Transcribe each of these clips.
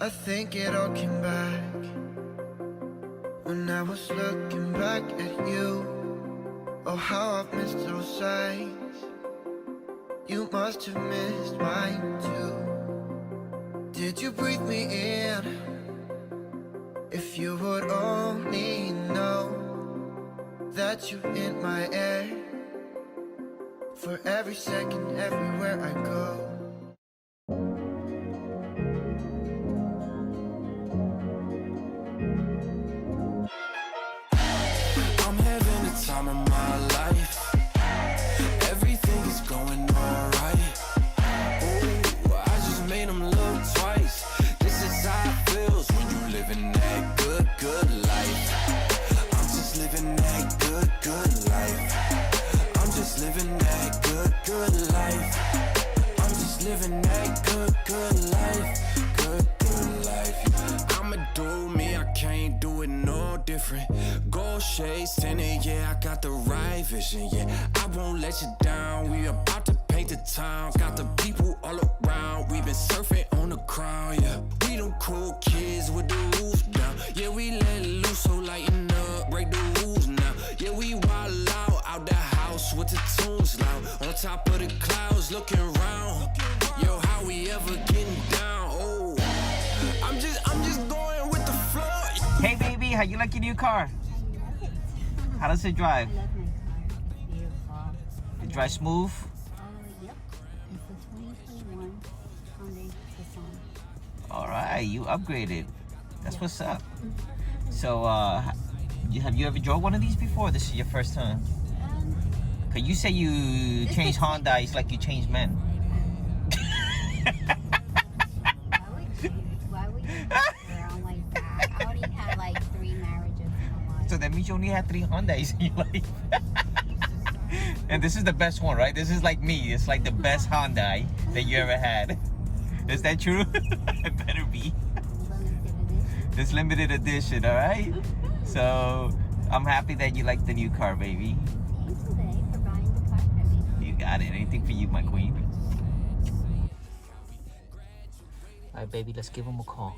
I think it all came back when I was looking back at you. Oh, how I've missed those sights. You must have missed mine too. Did you breathe me in? If you would only know that you're in my air, for every second, everywhere I go. I'm having the time of my life. Everything is going alright. Ooh, I just made them look twice. This is how it feels when you living that good, good life. I'm just living that good, good life. I'm just living that good, good life. I'm just living that good, good life. Good, good life. I'ma do me, I can't do it no different. Gold shades tinted, yeah, I got the right vision, yeah. I won't let you down, we about to paint the town. Got the people all around, we been surfing on the crown, yeah. We them cool kids with the roof down. Yeah, we let loose, so lighten up, break the rules now. Yeah, we wild out the house with the tunes loud. On top of the clouds, looking round. Yo, how we ever getting down? Oh, I'm just going with the flow. Hey baby, how you like your new car? How does it drive? I love my car. It's beautiful. It drives smooth? Yep. It's a 2021 Hyundai Tucson. Alright, you upgraded. That's what's up. So, have you ever drove one of these before? This is your first time? Cause you say you changed Hyundais like you changed men. Why would you ask around like that? I already had like 3 marriages in my life. So that means you only had 3 Hyundais in your life. And this is the best one, right? This is like me. It's like the best Hyundai that you ever had. Is that true? It better be. It's limited edition, alright? So, I'm happy that you like the new car, baby. Thanks today for buying the car for me. You got it. Anything for you, my queen. Alright, baby, let's give him a call.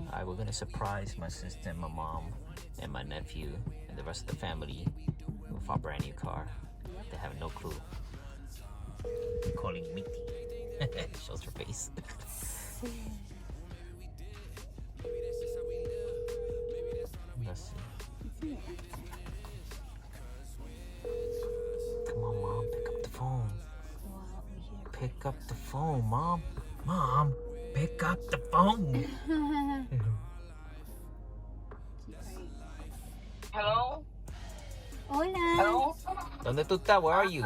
Alright, we're gonna surprise my sister and my mom and my nephew and the rest of the family with our brand new car. They have no clue. We're calling Mitty. Shows her face. Let's see. Come on, Mom, pick up the phone. Pick up the phone, Mom. Mom, pick up the phone. Hello? Hola. Hello? ¿Dónde tú estás? Where are you?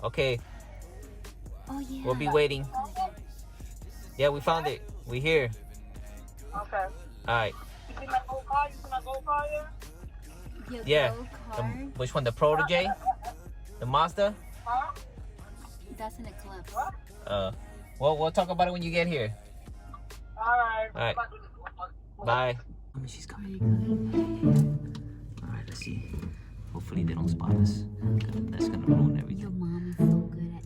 Okay, Oh yeah. we'll be waiting. Yeah, we found it. We're here. Okay. Alright. You see my gold car? You see my gold car here? Your Yeah. gold The, car. which one? The Protege? The Mazda? Huh? That's an Eclipse. Well, we'll talk about it when you get here. Alright. Alright. Bye. She's coming. Alright, let's see. Hopefully they don't spot us. That's gonna ruin Your everything. mom is so good at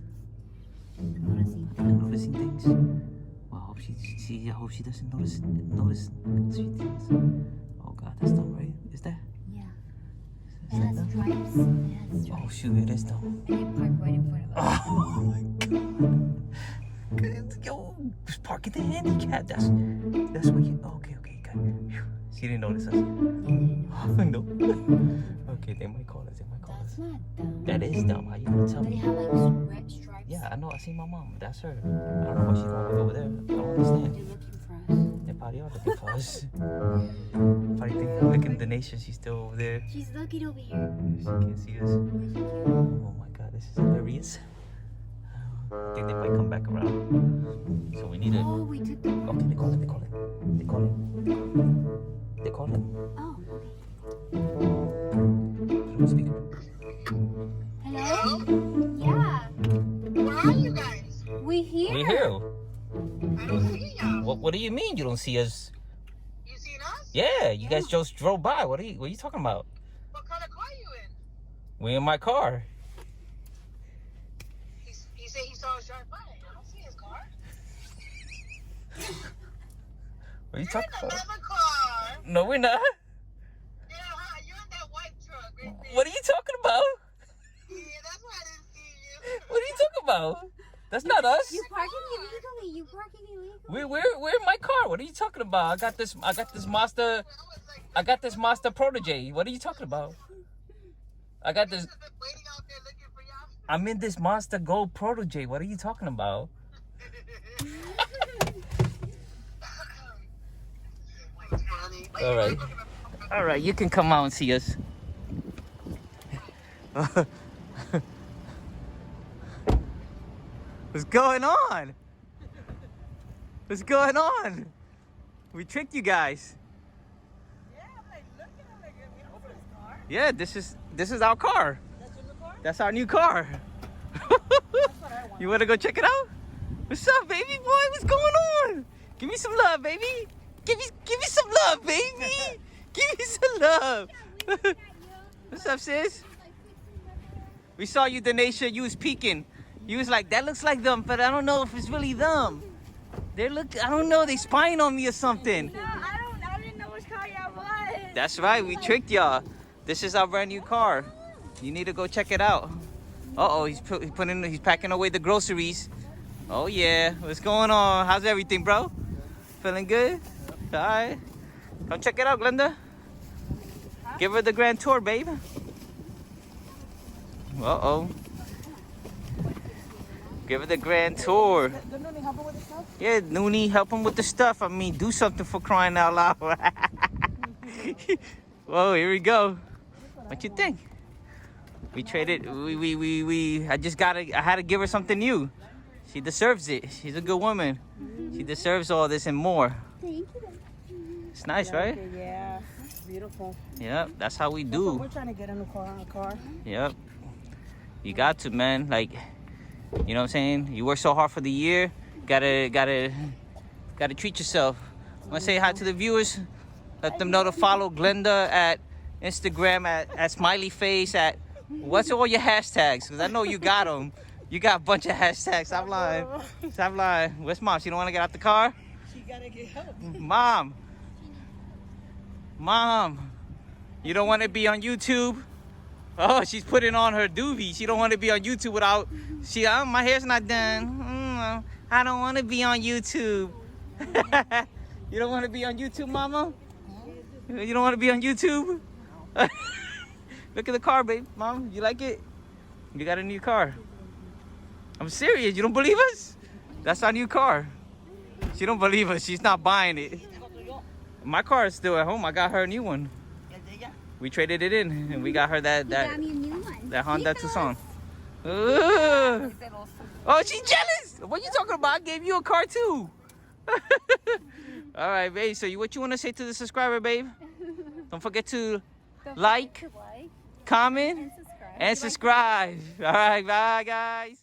noticing things. Noticing things. Well, I hope I hope she doesn't notice sweet things. Oh God, that's not right. Is that? Yeah. Is It has that stripes. It has Oh stripes. shoot, it is though. And you park right in front of us. Oh my God. Yo, just park at the handicap. That's what you. Okay, good. Phew. She didn't notice us. No. Okay, they might call us. That's not dumb. That is dumb. How you gonna tell They me? have like red stripes. Yeah, I know. I see my mom. That's her. I don't know why she's going over there. I don't understand. They're looking for us. They probably are looking for us. Probably think they're looking at the nation. She's still over there. She's looking over here. She can't see us. Oh my God, this is hilarious. I think they might come back around. So we need to. Oh, we took the. Okay, they call it. Oh. Put on speaker. Hello? Yeah. Where are you guys? We here. We're here. I don't see y'all. What do you mean you don't see us? You seen us? Yeah, you guys just drove by. What are you talking about? What color car you in? We in my car. He said he saw us drive by. I don't see his car. What are you You're talking in about? another car. No, we're not. Yeah, you're in that white truck right there. What are you talking about? Yeah, that's why I didn't see you. What are you talking about? That's not us. You parking illegally. You parking illegally. We're in my car. What are you talking about? I got this Mazda. I was like, I got this Mazda Protege. What are you talking about? I got this. just been waiting out there looking for y'all. I'm in this Mazda Gold Protege. What are you talking about? Funny. All right. All right, you can come out and see us. What's going on? What's going on? We tricked you guys. Yeah, this is our car. That's our new car. You wanna go check it out? What's up, baby boy? What's going on? Give me some love, baby. Give me some love, baby. Give me some love. What's up, sis? We saw you, Denisha. You was peeking. You was like, that looks like them, but I don't know if it's really them. I don't know, they spying on me or something. No, I didn't know which car y'all was. That's right, we tricked y'all. This is our brand new car. You need to go check it out. Uh-oh, he's packing away the groceries. Oh yeah, what's going on? How's everything, bro? Feeling good? All right. Come check it out, Glenda. Give her the grand tour, babe. Uh-oh. Give her the grand tour. Yeah, Noonie, help him with the stuff. I mean, do something for crying out loud. Whoa, here we go. What you think? We traded. I had to give her something new. She deserves it. She's a good woman. She deserves all this and more. Thank you. It's nice, right? Yeah, beautiful. Yep, that's how we We're do. trying to get a new car. Yep. You got to, man. Like, you know what I'm saying? You work so hard for the year. Gotta treat yourself. Wanna say hi to the viewers? Let them know to follow Glenda at Instagram at smiley face at what's all your hashtags? Because I know you got them. You got a bunch of hashtags. Stop lying. Stop lying. Where's mom? She don't want to get out the car? She gotta get help. Mom. You don't want to be on YouTube? Oh, she's putting on her doobie. She don't want to be on YouTube without. My hair's not done. I don't want to be on YouTube. You don't want to be on YouTube, Mama? You don't want to be on YouTube? Look at the car, babe. Mom, you like it? You got a new car. I'm serious. You don't believe us? That's our new car. She don't believe us. She's not buying it. My car is still at home. I got her a new one. We traded it in, and we got her that Got me a new one. that Hyundai Tucson. Ugh. Oh, she's jealous. What you talking about? I gave you a car too. All right, babe. So what you want to say to the subscriber, babe? Don't forget to like, comment, and subscribe. All right, bye, guys.